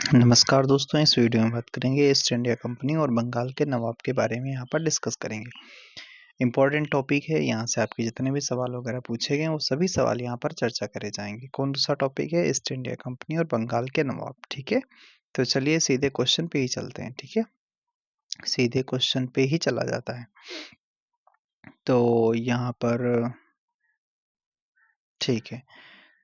नमस्कार दोस्तों, इस वीडियो में बात करेंगे ईस्ट इंडिया कंपनी और बंगाल के नवाब के बारे में यहाँ पर डिस्कस करेंगे। इम्पोर्टेंट टॉपिक है, यहाँ से आपके जितने भी सवाल वगैरह पूछे गए वो सभी सवाल यहाँ पर चर्चा करे जाएंगे। कौन सा टॉपिक है? ईस्ट इंडिया कंपनी और बंगाल के नवाब। ठीक है, तो चलिए सीधे क्वेश्चन पे ही चलते हैं। ठीक है, सीधे क्वेश्चन पे ही चला जाता है। तो यहाँ पर ठीक है,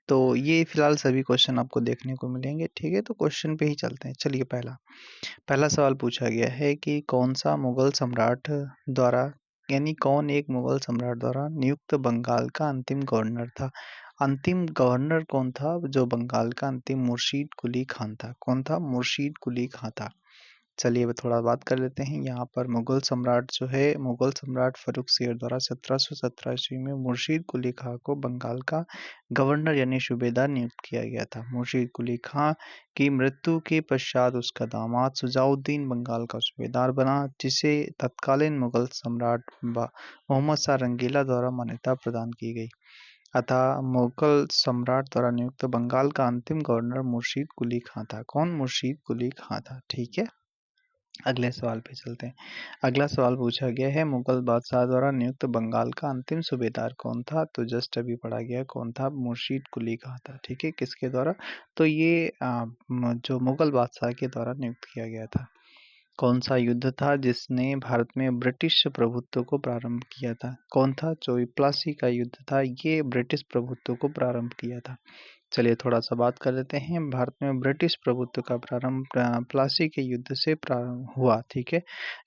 तो ये फिलहाल सभी क्वेश्चन आपको देखने को मिलेंगे। ठीक है, तो क्वेश्चन पे ही चलते हैं। चलिए, पहला सवाल पूछा गया है कि कौन सा मुगल सम्राट द्वारा यानी कौन एक मुगल सम्राट द्वारा नियुक्त बंगाल का अंतिम गवर्नर था। अंतिम गवर्नर कौन था जो बंगाल का अंतिम? मुर्शीद कुली खान था। कौन था? मुर्शीद कुली खान था। चलिए अब थोड़ा बात कर लेते हैं। यहाँ पर मुगल सम्राट जो है, मुगल सम्राट फर्रुख शेर द्वारा 1717 ईस्वी में मुर्शीद कुली खां को बंगाल का गवर्नर यानी सूबेदार नियुक्त किया गया था। मुर्शीद कुली खां की मृत्यु के पश्चात उसका दामाद सुजाउद्दीन बंगाल का सूबेदार बना, जिसे तत्कालीन मुगल सम्राट मोहम्मद शाह रंगीला द्वारा मान्यता प्रदान की गई। अतः मुगल सम्राट द्वारा नियुक्त बंगाल का अंतिम गवर्नर मुर्शीद कुली खां था। कौन? मुर्शीद कुली खां था। ठीक है, अगले सवाल पे चलते हैं। अगला सवाल पूछा गया है, मुगल बादशाह द्वारा नियुक्त बंगाल का अंतिम सूबेदार कौन था? तो जस्ट अभी पढ़ा गया कौन था? मुर्शीद कुली खां था। ठीक है, किसके द्वारा? तो ये जो मुगल बादशाह के द्वारा नियुक्त किया गया था। कौन सा युद्ध था जिसने भारत में ब्रिटिश प्रभुत्व को प्रारंभ किया था? कौन था? जो प्लासी का युद्ध था, ये ब्रिटिश प्रभुत्व को प्रारंभ किया था। चलिए थोड़ा सा बात कर लेते हैं। भारत में ब्रिटिश प्रभुत्व का प्रारंभ प्लासी के युद्ध से प्रारंभ हुआ। ठीक है,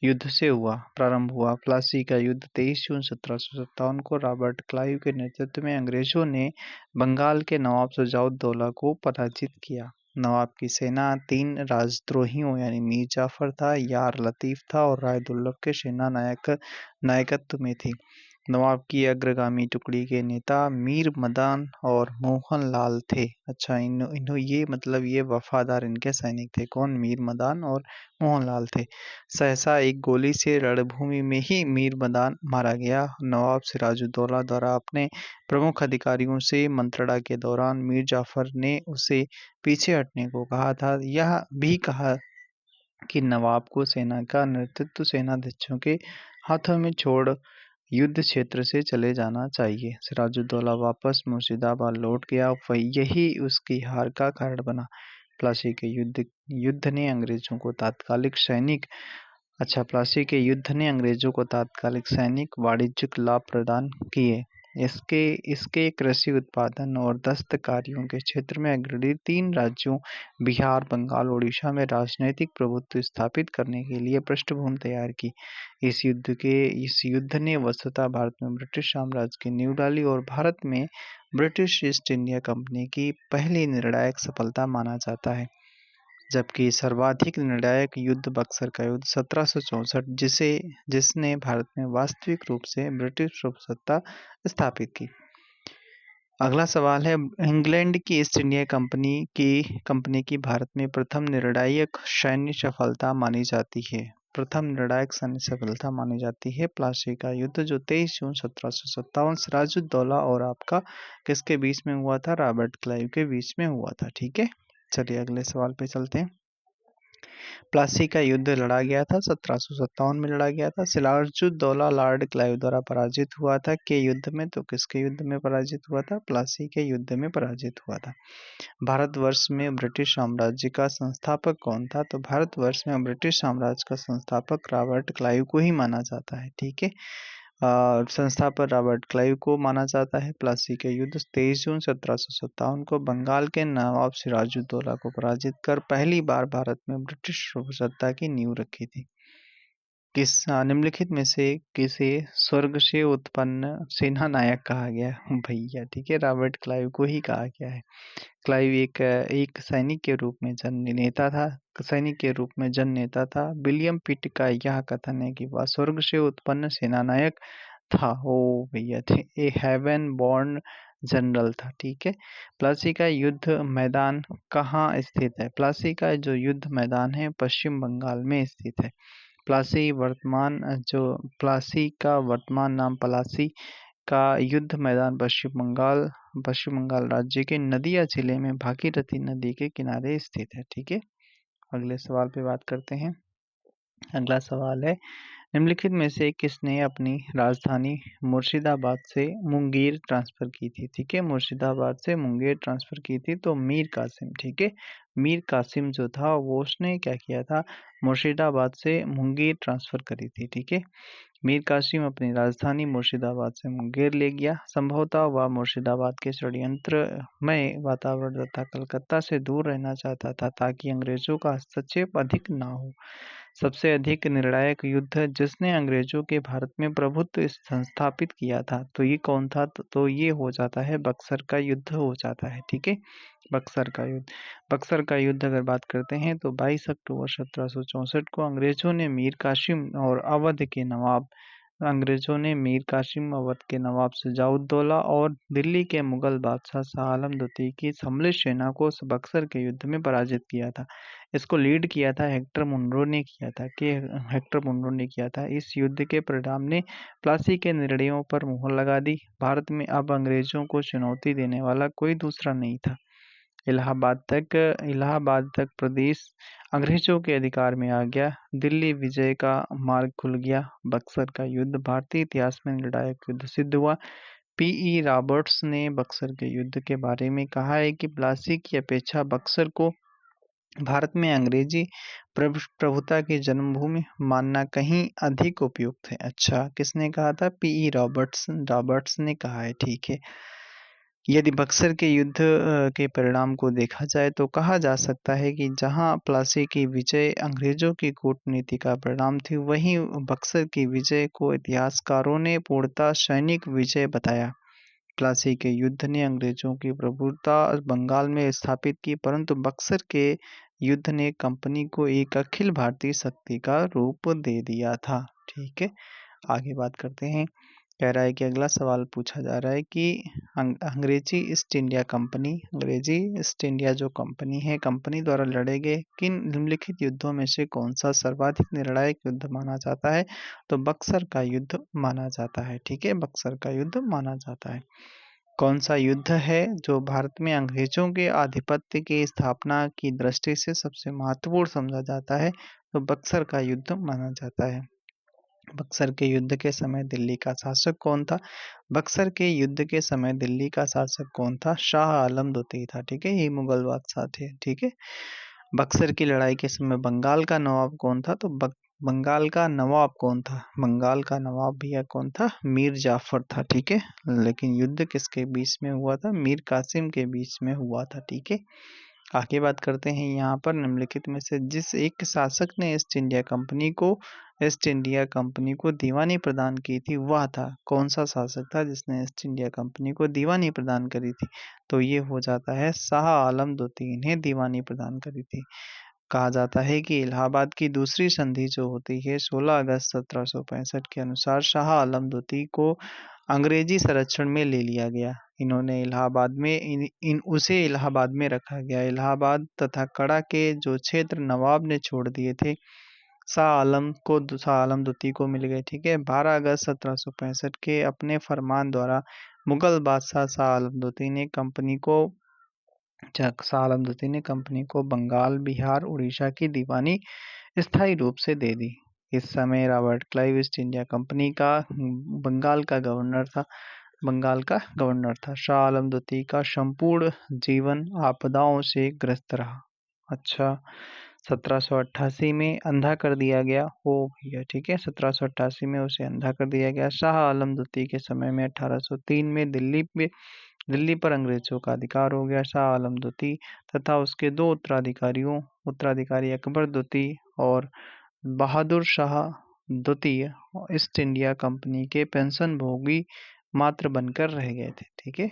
युद्ध से प्रारंभ हुआ। प्लासी का युद्ध 23 जून 1757 को रॉबर्ट क्लाइव के नेतृत्व में अंग्रेजों ने बंगाल के नवाब शुजाउद्दौला को पराजित किया। नवाब की सेना 3 राजद्रोहियों यानी मीर जाफर था, यार लतीफ था और राय दुर्लभ के सेना नायकत्व में थी। नवाब की अग्रगामी टुकड़ी के नेता मीर मदान और मोहन लाल थे। अच्छा, ये वफादार इनके सैनिक थे। कौन? मीर मदान और मोहन लाल थे। सहसा एक गोली से रणभूमि में ही मीर मदान मारा गया। नवाब सिराजुद्दौला द्वारा अपने प्रमुख अधिकारियों से मंत्रणा के दौरान मीर जाफर ने उसे पीछे हटने को कहा था। यह भी कहा कि नवाब को सेना का नेतृत्व सेनाध्यक्षों के हाथों में छोड़ युद्ध क्षेत्र से चले जाना चाहिए। सिराजुद्दौला वापस मुर्शिदाबाद लौट गया। यही उसकी हार का कारण बना। प्लासी के युद्ध ने अंग्रेजों को तात्कालिक सैनिक वाणिज्यिक लाभ प्रदान किए। इसके कृषि उत्पादन और दस्तकारियों के क्षेत्र में अग्रणी 3 राज्यों बिहार, बंगाल, ओडिशा में राजनीतिक प्रभुत्व स्थापित करने के लिए पृष्ठभूमि तैयार की। इस युद्ध ने वस्तुतः भारत में ब्रिटिश साम्राज्य की नींव डाली और भारत में ब्रिटिश ईस्ट इंडिया कंपनी की पहली निर्णायक सफलता माना जाता है। जबकि सर्वाधिक निर्णायक युद्ध बक्सर का युद्ध 1764 जिसने भारत में वास्तविक रूप से ब्रिटिश प्रभुसत्ता स्थापित की। अगला सवाल है, इंग्लैंड की ईस्ट इंडिया कंपनी की भारत में प्रथम निर्णायक सैन्य सफलता मानी जाती है। प्लासी का युद्ध जो 23 जून 1757 सिराजुद्दौला और आपका किसके बीच में हुआ था? रॉबर्ट क्लाइव के बीच में हुआ था। ठीक है, चलिए अगले सवाल पे चलते हैं। प्लासी का युद्ध लड़ा गया था 1757 में लड़ा गया था। सिराजुद्दौला लॉर्ड क्लाइव द्वारा पराजित हुआ था के युद्ध में। तो किसके युद्ध में पराजित हुआ था? प्लासी के युद्ध में पराजित हुआ था। भारतवर्ष में ब्रिटिश साम्राज्य का संस्थापक कौन था? तो भारतवर्ष में ब्रिटिश साम्राज्य का संस्थापक रॉबर्ट क्लाइव को ही माना जाता है। ठीक है, संस्थापक रॉबर्ट क्लाइव को माना जाता है। प्लासी के युद्ध 23 जून 1757 को बंगाल के नवाब सिराजुद्दौला को पराजित कर पहली बार भारत में ब्रिटिश सत्ता की नींव रखी थी। निम्नलिखित में से किसे स्वर्ग से उत्पन्न सेना नायक कहा गया? भैया ठीक है, रॉबर्ट क्लाइव को ही कहा गया है। क्लाइव एक सैनिक के रूप में जन नेता था। विलियम पिट का यह कथन है कि वह स्वर्ग से उत्पन्न सेनानायक था। ओ भैया थे, ए हेवन बॉर्न जनरल था। ठीक है, प्लासी का युद्ध मैदान कहाँ स्थित है? प्लासी का जो युद्ध मैदान है पश्चिम बंगाल में स्थित है। प्लासी का वर्तमान नाम पलासी का युद्ध मैदान पश्चिम बंगाल राज्य के नदिया जिले में भागीरथी नदी के किनारे स्थित है। ठीक है, अगले सवाल पे बात करते हैं। अगला सवाल है, निम्नलिखित में से किसने अपनी राजधानी मुर्शिदाबाद से मुंगेर ट्रांसफर की थी? ठीक है, मुर्शिदाबाद से मुंगेर ट्रांसफर की थी तो मीर कासिम। ठीक है, मीर कासिम जो था वो उसने क्या किया था, मुर्शिदाबाद से मुंगेर ट्रांसफर करी थी। ठीक है, मीर कासिम अपनी राजधानी मुर्शिदाबाद से मुंगेर ले गया। संभवतः वह मुर्शिदाबाद के षड्यंत्रमय वातावरण तथा कलकत्ता से दूर रहना चाहता था ताकि अंग्रेजों का हस्तक्षेप अधिक ना हो। सबसे अधिक निर्णायक युद्ध जिसने अंग्रेजों के भारत में प्रभुत्व संस्थापित किया था, तो ये कौन था? तो ये हो जाता है बक्सर का युद्ध हो जाता है। ठीक है, बक्सर का युद्ध। बक्सर का युद्ध अगर बात करते हैं तो 22 अक्टूबर 1764 को अंग्रेजों ने मीर कासिम और अवध के नवाब शुजाउद्दौला और दिल्ली के मुगल बादशाह शाह आलम द्वितीय की सम्मिलित सेना को बक्सर के युद्ध में पराजित किया था। इसको लीड किया था हेक्टर मुनरो ने किया था। इस युद्ध के परिणाम ने प्लासी के निर्णयों पर मुहर लगा दी। भारत में अब अंग्रेजों को चुनौती देने वाला कोई दूसरा नहीं था। इलाहाबाद तक प्रदेश अंग्रेजों के अधिकार में आ गया। दिल्ली विजय का मार्ग खुल गया। बक्सर का युद्ध भारतीय इतिहास में निर्णायक युद्ध सिद्ध हुआ। पीई रॉबर्ट्स ने बक्सर के युद्ध के बारे में कहा है कि प्लासी की अपेक्षा बक्सर को भारत में अंग्रेजी प्रभुता की जन्मभूमि मानना कहीं अधिक उपयुक्त है। अच्छा, किसने कहा था? पीई रॉबर्ट्स ने कहा है। ठीक है, यदि बक्सर के युद्ध के परिणाम को देखा जाए तो कहा जा सकता है कि जहां प्लासी की विजय अंग्रेजों की कूटनीति का परिणाम थी, वहीं बक्सर की विजय को इतिहासकारों ने पूर्णतः सैनिक विजय बताया। प्लासी के युद्ध ने अंग्रेजों की प्रभुता बंगाल में स्थापित की, परंतु बक्सर के युद्ध ने कंपनी को एक अखिल भारतीय शक्ति का रूप दे दिया था। ठीक है, आगे बात करते हैं। कह रहा है कि अगला सवाल पूछा जा रहा है कि अंग्रेजी ईस्ट इंडिया जो कंपनी है, कंपनी द्वारा लड़े गए किन निम्नलिखित युद्धों में से कौन सा सर्वाधिक निर्णायक युद्ध माना जाता है? तो बक्सर का युद्ध माना जाता है। ठीक है, बक्सर का युद्ध माना जाता है। कौन सा युद्ध है जो भारत में अंग्रेजों के आधिपत्य की स्थापना की दृष्टि से सबसे महत्वपूर्ण समझा जाता है? तो बक्सर का युद्ध माना जाता है। बक्सर के युद्ध के समय दिल्ली का शासक कौन था? बक्सर के युद्ध के समय दिल्ली का शासक कौन था? शाह आलम द्वितीय था। ठीक है, ये मुगल बादशाह थे। ठीक है, बक्सर की लड़ाई के समय बंगाल का नवाब कौन था? तो बंगाल का नवाब कौन था? बंगाल का नवाब भैया कौन था? मीर जाफर था। ठीक है, लेकिन युद्ध किसके बीच में हुआ था? मीर कासिम के बीच में हुआ था। ठीक है, आगे बात करते हैं। यहाँ पर निम्नलिखित में से जिस एक शासक ने ईस्ट इंडिया कंपनी को दीवानी प्रदान की थी, वह था? कौन सा शासक था जिसने ईस्ट इंडिया कंपनी को दीवानी प्रदान करी थी? तो ये हो जाता है शाह आलम द्वितीय ने दीवानी प्रदान करी थी। कहा जाता है कि इलाहाबाद की दूसरी संधि जो होती है 16 अगस्त 1765 के अनुसार शाह आलम द्वितीय को अंग्रेजी संरक्षण में ले लिया गया। उसे इलाहाबाद में रखा गया। इलाहाबाद तथा कड़ा के जो क्षेत्र नवाब ने छोड़ दिए थे, शाह आलम द्वितीय को मिल गए। ठीक है, 12 अगस्त 1765 के अपने फरमान द्वारा मुगल बादशाह शाह आलम द्वितीय ने कंपनी को बंगाल, बिहार, उड़ीसा की दीवानी स्थायी रूप से दे दी। इस समय Robert Clive east India company का बंगाल का गवर्नर था। शाह आलम द्वितीय का संपूर्ण जीवन आपदाओं से ग्रस्त रहा। अच्छा, 1788 में अंधा कर दिया गया हो भैया। ठीक है, 1788 में उसे अंधा कर दिया गया। शाह आलम द्वितीय के समय में 1803 में दिल्ली पर अंग्रेजों का अधिकार हो गया। शाह आलम द्वितीय तथा उसके दो उत्तराधिकारी अकबर द्वितीय और बहादुर शाह द्वितीय ईस्ट इंडिया कंपनी के पेंशन भोगी मात्र बनकर रह गए थे। ठीक है,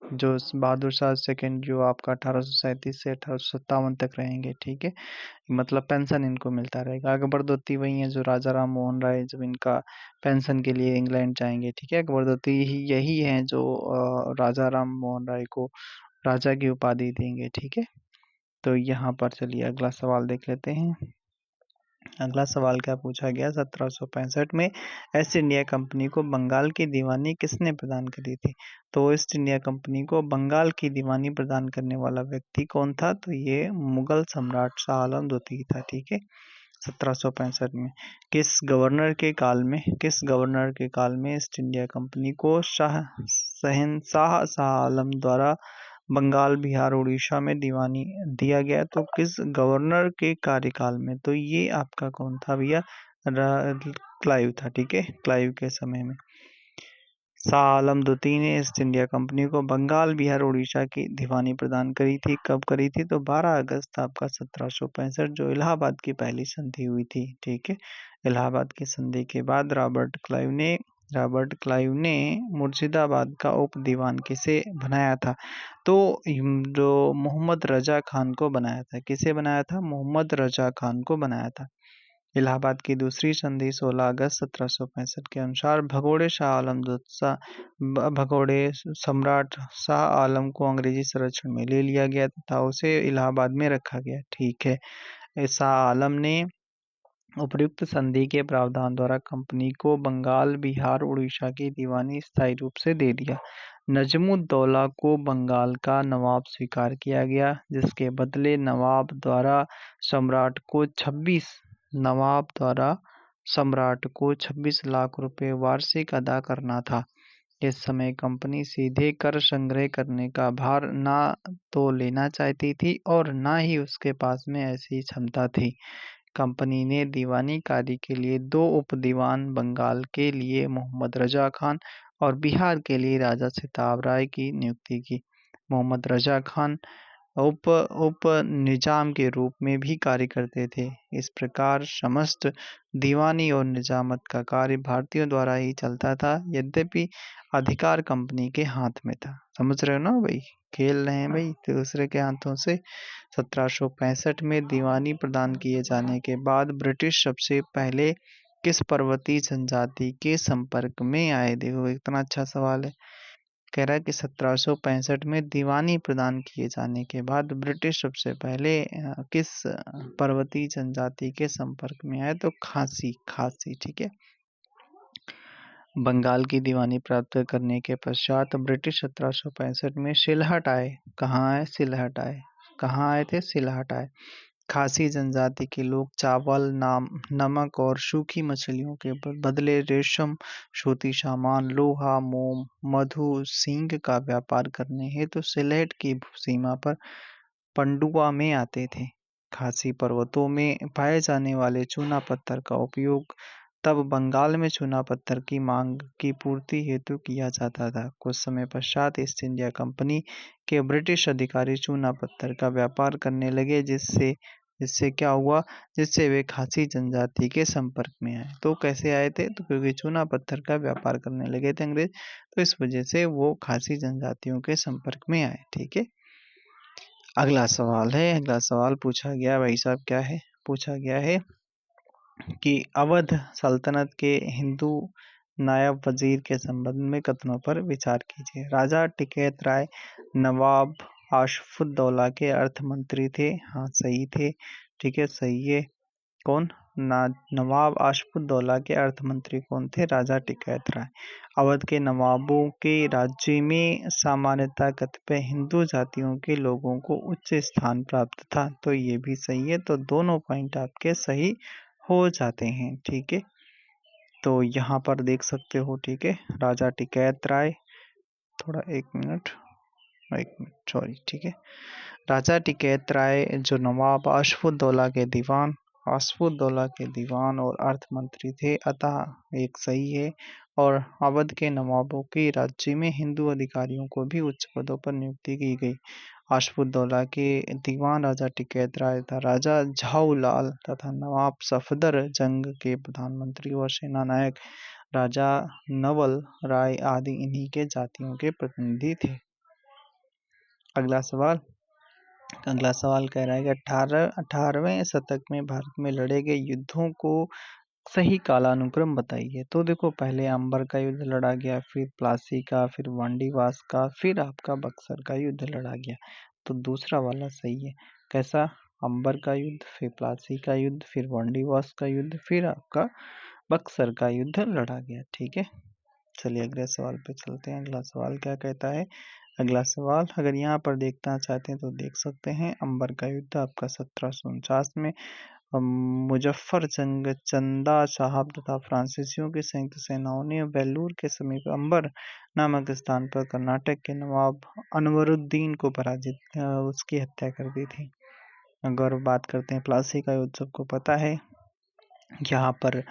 जो बहादुर शाह सेकंड जो आपका 1837 से 1857 तक रहेंगे। ठीक है, मतलब पेंशन इनको मिलता रहेगा। अकबर द्वितीय वही है जो राजा राम मोहन राय जब इनका पेंशन के लिए इंग्लैंड जाएंगे। ठीक है, अकबर द्वितीय यही है जो राजा राम मोहन राय को राजा की उपाधि देंगे। ठीक है, तो यहाँ पर चलिए अगला सवाल देख लेते हैं। अगला सवाल क्या पूछा गया, 1765 में ईस्ट इंडिया कंपनी को बंगाल की दीवानी किसने प्रदान करी थी? तो ईस्ट इंडिया कंपनी को बंगाल की दीवानी प्रदान करने वाला व्यक्ति कौन था? तो ये मुगल सम्राट शाह आलम द्वितीय था। ठीक है, 1765 में किस गवर्नर के काल में ईस्ट इंडिया कंपनी को शहंशाह शाह आलम द्वारा बंगाल, बिहार, उड़ीसा में दीवानी दिया गया? तो किस गवर्नर के कार्यकाल में? तो ये आपका कौन था भैया? क्लाइव था। ठीक है, क्लाइव के समय में शाह आलम द्वितीय ने ईस्ट इंडिया कंपनी को बंगाल, बिहार, उड़ीसा की दीवानी प्रदान करी थी। कब करी थी? तो 12 अगस्त आपका 1765, जो इलाहाबाद की पहली संधि हुई थी। ठीक है, इलाहाबाद की संधि के बाद रॉबर्ट क्लाइव ने मुर्शिदाबाद का उप दीवान किसे बनाया था? तो जो मोहम्मद रजा खान को बनाया था। किसे बनाया था? मोहम्मद रजा खान को बनाया था। इलाहाबाद की दूसरी संधि 16 अगस्त 1765 के अनुसार भगोड़े सम्राट शाह आलम को अंग्रेजी संरक्षण में ले लिया गया तथा उसे इलाहाबाद में रखा गया। ठीक है, शाह आलम ने उपर्युक्त संधि के प्रावधान द्वारा कंपनी को बंगाल, बिहार, उड़ीसा की दीवानी स्थायी रूप से दे दिया। नजमुद्दौला को बंगाल का नवाब स्वीकार किया गया, जिसके बदले नवाब द्वारा सम्राट को 26 लाख रुपए वार्षिक अदा करना था। इस समय कंपनी सीधे कर संग्रह करने का भार ना तो लेना चाहती थी और ना ही उसके पास में ऐसी क्षमता थी। कंपनी ने दीवानी कार्य के लिए 2 उप दीवान, बंगाल के लिए मोहम्मद रजा खान और बिहार के लिए राजा सिताब राय की नियुक्ति की। मोहम्मद रजा खान उप निजाम के रूप में भी कार्य करते थे। इस प्रकार समस्त दीवानी और निजामत का कार्य भारतीयों द्वारा ही चलता था, यद्यपि अधिकार कंपनी के हाथ में था। समझ रहे हो ना भाई, खेल रहे हैं भाई दूसरे के हाथों से। 1765 में दीवानी प्रदान किए जाने के बाद ब्रिटिश सबसे पहले किस पर्वतीय जनजाति के संपर्क में आए? देखो इतना अच्छा सवाल है। कह रहा है कि 1765 में दीवानी प्रदान किए जाने के बाद ब्रिटिश सबसे पहले किस पर्वतीय जनजाति के संपर्क में आए? तो खासी। ठीक है, बंगाल की दीवानी प्राप्त करने के पश्चात ब्रिटिश 1765 में सिलहट आए। कहाँ आए थे? सिलहट आए। खासी जनजाति के लोग चावल, नमक और सूखी मछलियों के बदले रेशम, सूती सामान, लोहा, मोम, मधु, सींग का व्यापार करने हेतु सिलहट की सीमा पर पंडुआ में आते थे। खासी पर्वतों में पाए जाने वाले चूना पत्थर का उपयोग तब बंगाल में चूना पत्थर की मांग की पूर्ति हेतु किया जाता था। कुछ समय पश्चात ईस्ट इंडिया कंपनी के ब्रिटिश अधिकारी चूना पत्थर का व्यापार करने लगे, जिससे क्या हुआ? जिससे वे खासी जनजाति के संपर्क में आए। तो कैसे आए थे? तो क्योंकि चूना पत्थर का व्यापार करने लगे थे अंग्रेज, तो इस वजह से वो खासी जनजातियों के संपर्क में आए। ठीक है, अगला सवाल पूछा गया भाई साहब, क्या है? पूछा गया है कि अवध सल्तनत के हिंदू नायब वजीर के संबंध में कथनों पर विचार कीजिए। राजा टिकैत राय नवाब आशफुद्दौला के अर्थ मंत्री थे। हाँ, सही थे। ठीक है, सही है। कौन? नवाब आशफुद्दौला के अर्थ मंत्री कौन थे? राजा टिकैत राय। अवध के नवाबों के राज्य में सामान्यतः कतिपय हिंदू जातियों के लोगों को उच्च स्थान प्राप्त था। तो ये भी सही है। तो दोनों पॉइंट आपके सही हो जाते हैं। ठीक है, तो यहाँ पर देख सकते हो। ठीक है, राजा टिकैत राय, एक मिनट सॉरी। ठीक है, राजा टिकैत राय जो नवाब आशफुद्दौला के दीवान और अर्थ मंत्री थे, अतः एक सही है। और अवध के नवाबों के राज्य में हिंदू अधिकारियों को भी उच्च पदों पर नियुक्ति की गई। आशफुद्दौला के दीवान राजा टिकैत राय तथा राजा झाऊलाल तथा नवाब सफदर जंग के प्रधानमंत्री और सेना नायक राजा नवल राय आदि इन्हीं के जातियों के प्रतिनिधि थे। अगला सवाल कह रहा है कि 18वें शतक में भारत में लड़े गए युद्धों को सही कालानुक्रम बताइए। तो देखो, पहले अंबर का युद्ध लड़ा गया, फिर प्लासी का, फिर वांडीवास का, फिर आपका बक्सर का युद्ध लड़ा गया। तो दूसरा वाला सही है। कैसा? अंबर का युद्ध, फिर प्लासी का युद्ध, फिर वांडीवास का युद्ध, फिर आपका बक्सर का युद्ध लड़ा गया। ठीक है, चलिए अगले सवाल पे चलते हैं। अगला सवाल क्या कहता है? अगला सवाल अगर यहाँ पर देखना चाहते हैं तो देख सकते हैं। अंबर का युद्ध आपका 1749 में मुजफ्फर जंग, चंदा साहब तथा फ्रांसीसियों की संयुक्त सेनाओं ने वेल्लूर के समीप अंबर नामक स्थान पर कर्नाटक के नवाब अनवरुद्दीन को पराजित उसकी हत्या कर दी थी। अगर बात करते हैं प्लासी का युद्ध, सबको पता है यहाँ पर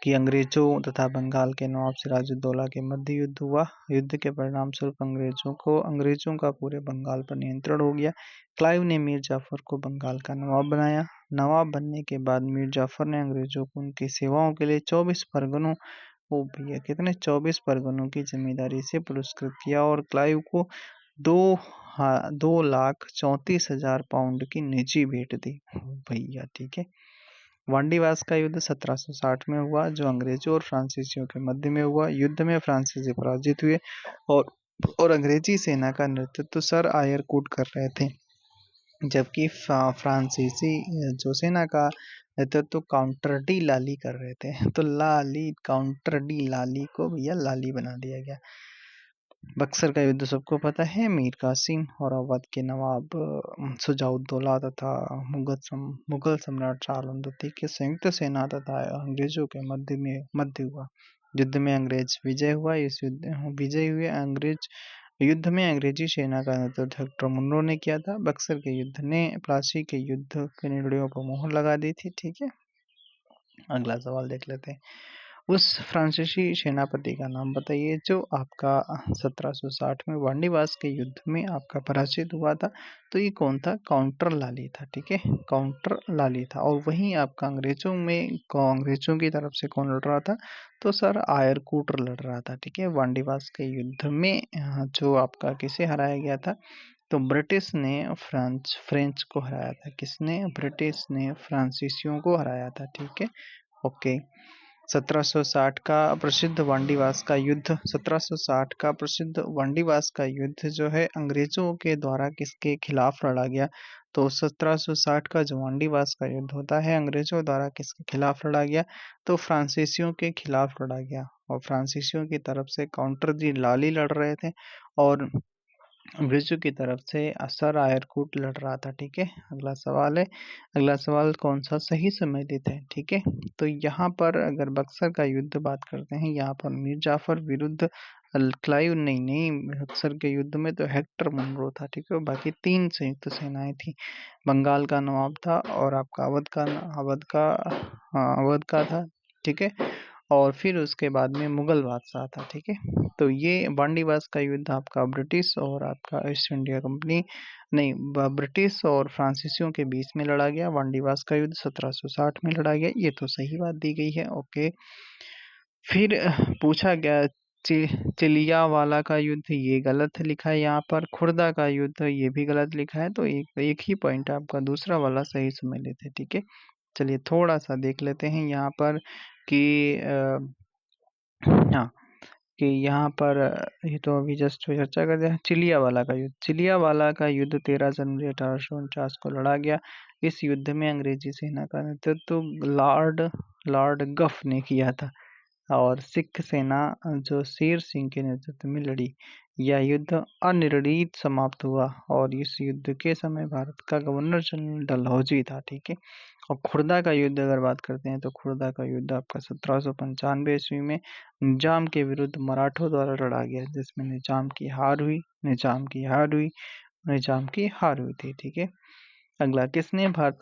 कि अंग्रेजों तथा बंगाल के नवाब सिराजुद्दौला के मध्य युद्ध हुआ। युद्ध के परिणाम स्वरूप अंग्रेजों का पूरे बंगाल पर नियंत्रण हो गया। क्लाइव ने मीर जाफर को बंगाल का नवाब बनाया। नवाब बनने के बाद मीर जाफर ने अंग्रेजों को उनकी सेवाओं के लिए 24 परगनों ओ भैया कितने 24 परगनों की जमींदारी से पुरस्कृत किया और क्लाइव को 2,34,000 पाउंड की निजी भेंट दी भैया। ठीक है, वांडीवास का युद्ध 1760 में हुआ, जो अंग्रेजों और फ्रांसीसियों के मध्य में हुआ। युद्ध में फ्रांसीसी पराजित हुए और अंग्रेजी सेना का नेतृत्व सर आयर कूट कर रहे थे, जबकि फ्रांसीसी जो सेना का नेतृत्व काउंटर डी लाली कर रहे थे। तो काउंटर डी लाली को भैया लाली बना दिया गया। बक्सर का युद्ध सबको पता है, मीर कासिम और अवध के नवाब शुजाउद्दौला तथा मुगल सम्राट शाह आलम द्वितीय की संयुक्त सेना तथा अंग्रेजों के मध्य हुआ। युद्ध में अंग्रेज विजय हुआ। इस विजय हुए युद्ध में अंग्रेजी सेना का नेतृत्व हेक्टर मुनरो ने किया था। बक्सर के युद्ध ने प्लासी के युद्ध के निर्णयों को मोहर लगा दी थी। ठीक है, अगला सवाल देख लेते हैं। उस फ्रांसीसी सेनापति का नाम बताइए जो आपका 1760 में वांडीवास के युद्ध में आपका पराजित हुआ था। तो ये कौन था? काउंटर लाली था। ठीक है, काउंटर लाली था। और वहीं आपका अंग्रेजों की तरफ से कौन लड़ रहा था? तो सर आयर कूट लड़ रहा था। ठीक है, वांडीवास के युद्ध में जो आपका किसे हराया गया था? तो ब्रिटिश ने फ्रेंच को हराया था। किसने? ब्रिटिश ने फ्रांसीसियों को हराया था। ठीक है, ओके। 1760 का प्रसिद्ध वांडीवास का युद्ध 1760 का प्रसिद्ध वांडीवास का युद्ध जो है अंग्रेजों के द्वारा किसके खिलाफ लड़ा गया? तो 1760 का जो वांडीवास का युद्ध होता है अंग्रेजों द्वारा किसके खिलाफ लड़ा गया? तो फ्रांसीसियों के खिलाफ लड़ा गया। और फ्रांसीसियों की तरफ से काउंटर दी लाली लड़ रहे थे और अंग्रेजों की तरफ से सर आयरकूट लड़ रहा था। ठीक है, अगला सवाल है। अगला सवाल कौन सा सही संबंधित है? ठीक है, तो यहाँ पर अगर बक्सर का युद्ध बात करते हैं, यहाँ पर मीर जाफर विरुद्ध क्लाइव नहीं, बक्सर के युद्ध में तो हेक्टर मुनरो था। ठीक है, बाकी 3 संयुक्त सेनाएं थी। बंगाल का नवाब था और आपका अवध का था। ठीक है, और फिर उसके बाद में मुगल बादशाह था। ठीक है, तो ये वांडीवास का युद्ध आपका ब्रिटिश और आपका ईस्ट इंडिया कंपनी नहीं ब्रिटिश और फ्रांसीसियों के बीच में लड़ा गया। वांडीवास का युद्ध 1760 में लड़ा गया। ये तो सही बात दी गई है। ओके, फिर पूछा गया चिलिया वाला का युद्ध, ये गलत लिखा है। यहाँ पर खुर्दा का युद्ध, ये भी गलत लिखा है। तो एक ही पॉइंट आपका दूसरा वाला सही समझ लेते हैं। ठीक है, चलिए थोड़ा सा देख लेते हैं यहाँ पर कि हाँ, कि यहाँ पर ये तो अभी जस्ट चर्चा कर दिया। चिलिया वाला का युद्ध 13 जनवरी 1849 को लड़ा गया। इस युद्ध में अंग्रेजी सेना का नेतृत्व लॉर्ड गफ ने किया था और सिख सेना जो शेर सिंह के नेतृत्व में लड़ी। यह युद्ध अनिर्णीत समाप्त हुआ और इस युद्ध के समय भारत का गवर्नर जनरल डलहौजी था। ठीक है, और खुर्दा का युद्ध अगर बात करते हैं तो खुर्दा का युद्ध आपका 1795 ईस्वी में निजाम के विरुद्ध मराठों द्वारा लड़ा गया, जिसमें निजाम की हार हुई थी। ठीक है, अगला किसने भारत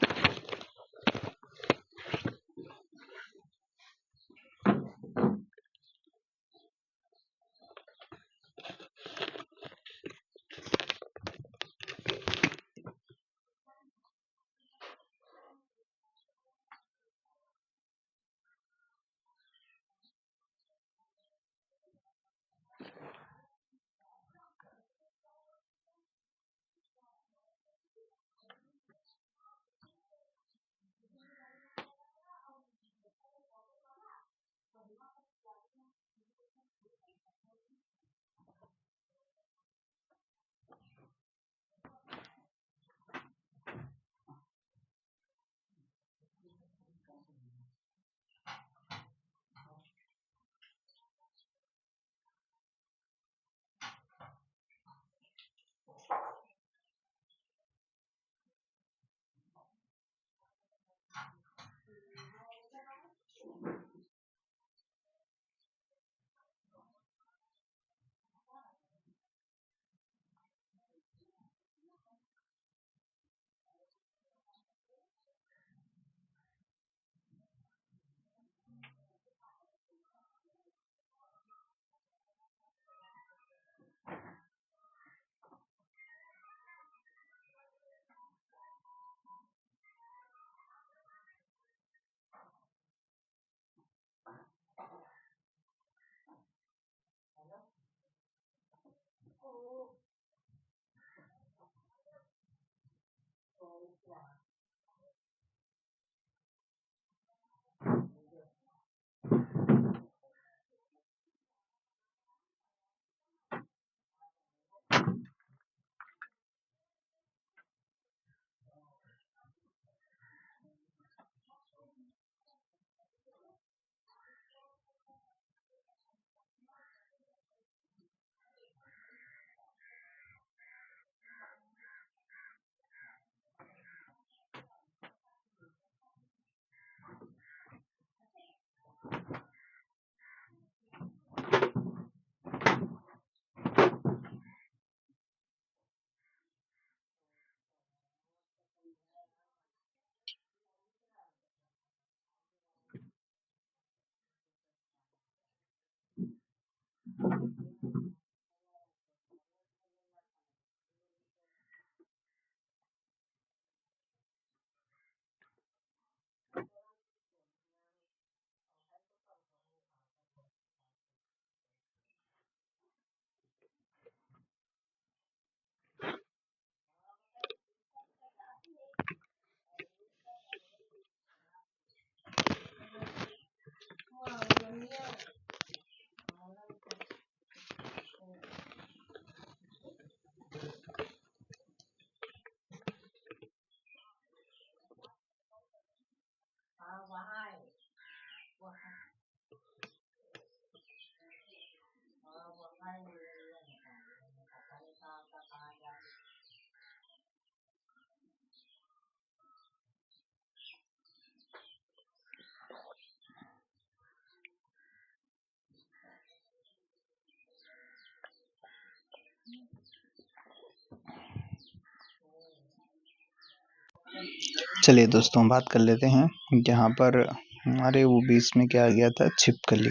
चलिए दोस्तों, बात कर लेते हैं। यहाँ पर हमारे वो बीच में क्या आ गया था, छिपकली,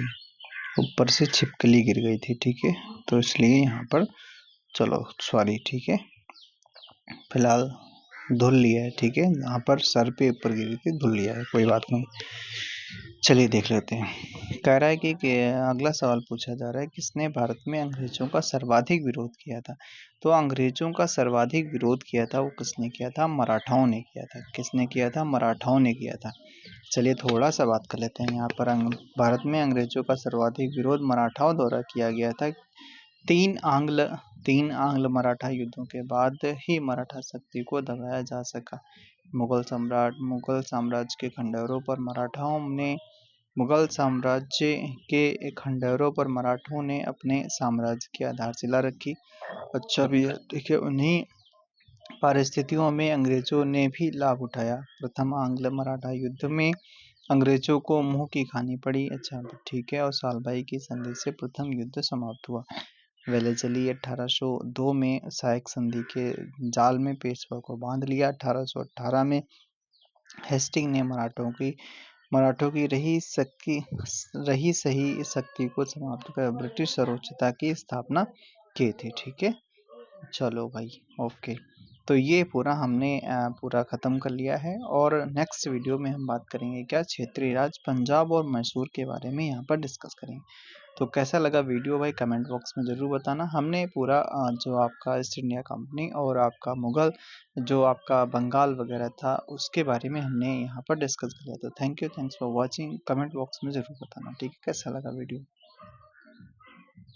ऊपर से छिपकली गिर गई थी, ठीक है। तो इसलिए यहाँ पर चलो सॉरी, ठीक है, फिलहाल धुल लिया है, ठीक है। यहाँ पर सर पे ऊपर गिरी थी, धुल लिया है, कोई बात नहीं। चलिए देख लेते हैं। कह रहा है कि अगला सवाल पूछा जा रहा है, किसने भारत में अंग्रेजों का सर्वाधिक विरोध किया था। तो अंग्रेजों का सर्वाधिक विरोध किया था, वो किसने किया था, मराठाओं ने किया था। किसने किया था, मराठाओं ने किया था। चलिए थोड़ा सा बात कर लेते हैं। यहाँ पर भारत में अंग्रेजों का सर्वाधिक विरोध मराठाओं द्वारा किया गया था। तीन आंग्ल मराठा युद्धों के बाद ही मराठा शक्ति को दबाया जा सका। मुगल साम्राज्य के खंडहरों पर मराठाओं ने मुगल साम्राज्य के खंडहरों पर मराठों ने अपने साम्राज्य की आधारशिला रखी। अच्छा भी है, ठीक है। उन्हीं परिस्थितियों में अंग्रेजों ने भी लाभ उठाया। प्रथम आंग्ल मराठा युद्ध में अंग्रेजों को मुंह की खानी पड़ी। अच्छा ठीक है। और सालभाई की संधि से प्रथम युद्ध समाप्त हुआ। वेलेजली 1802 में सहायक संधि के जाल में पेशवा को बांध लिया। 1818 में हेस्टिंग ने मराठों की रही सही शक्ति को समाप्त कर ब्रिटिश सर्वोच्चता की स्थापना की थी, ठीक है। चलो भाई, ओके। तो ये पूरा हमने पूरा ख़त्म कर लिया है। और नेक्स्ट वीडियो में हम बात करेंगे क्या, क्षेत्रीय राज्य पंजाब और मैसूर के बारे में यहाँ पर डिस्कस करेंगे। तो कैसा लगा वीडियो भाई, कमेंट बॉक्स में ज़रूर बताना। हमने पूरा जो आपका ईस्ट इंडिया कंपनी और आपका मुग़ल जो आपका बंगाल वगैरह था उसके बारे में हमने यहाँ पर डिस्कस किया। तो thanks for watching. Comment box में ज़रूर बताना, ठीक है, कैसा लगा वीडियो।